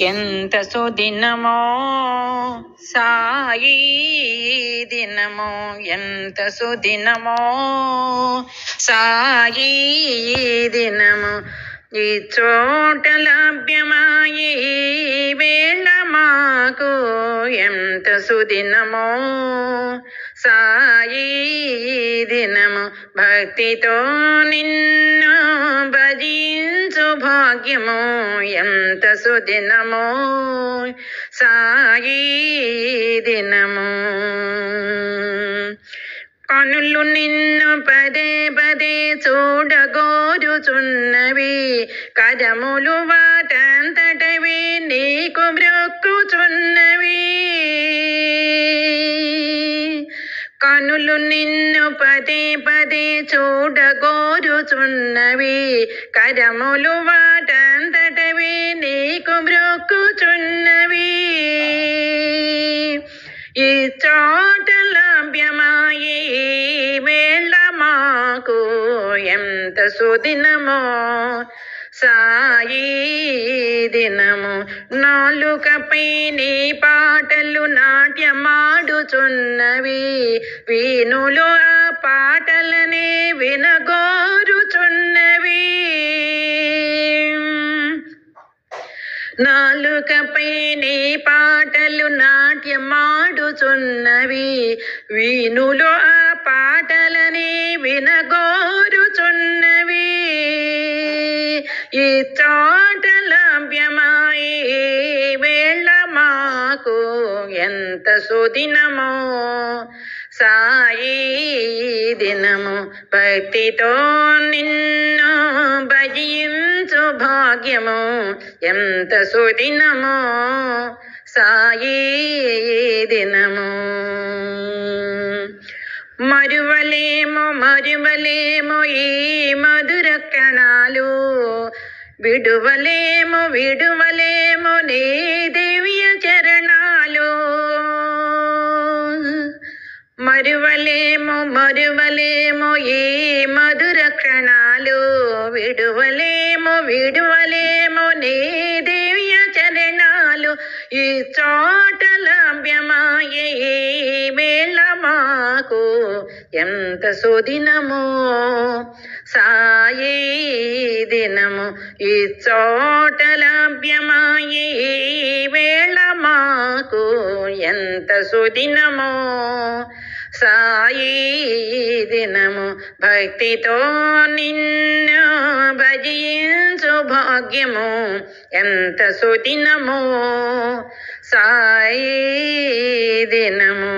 ఎంత సుదినమో సాయి దినమో, ఎంత సుదినమో సాయి దినము. ఈ చోట లభ్యమాయి వేళ మాకు ఎంత సుదినమో సాయి దినము. భక్తితో నిన్ను భజించు భాగ్యము ఎంత సుదినమో సాయి దినము. కనులు నిన్ను పదే పదే చూడగోరుచున్నవి, కదములు వాటంతటవి నీకు మ్రొక్కుచున్నవి. కనులు నిన్ను పదే పదే చూడగోరుచున్నవి, కదములు వాటంతటవి నీకు మ్రొక్కుచున్నవి. ఈ చోట లభ్యమాయి వేళ మాకు ఎంత సుదినమో సాయి దినము. నాలుకపై నీ పాటలు నాట్యమాడుచున్నవి, వీణులు ఆ పాటలనే వినగోరుచున్నవి. నాలుకపై నీ పాటలు నాట్యమాడుచున్నవి, వీణులు ఆ పాటలని వినగోరుచున్నవి. ఈ చోట లభ్యమాయి వేళ మాకు ఎంత సుదినమో సాయి దినము. భక్తితో నిన్ను భజించు భాగ్యము ఎంత సుదినమో సాయి దినము. మరువలేమో మరువలేమో ఈ మధుర క్షణాలు, విడువలేమో విడువలేమో నీ దివ్య చరణాలు. మరువలేమో మరువలేమో ఈ మధుర క్షణాలు, విడువలేమో విడువలేమో నీ దివ్య చరణాలు. ఈ చోట లభ్యమాయే వేళ మాకు ఎంత సుదినమో సాయి దినము. ఈ చోట లభ్యమాయే వేళ మాకు ఎంత సుదినమో సాయి దినము. భక్తితో నిన్ను భజించు భాగ్యము ఎంత సుదినమో సాయి దినము.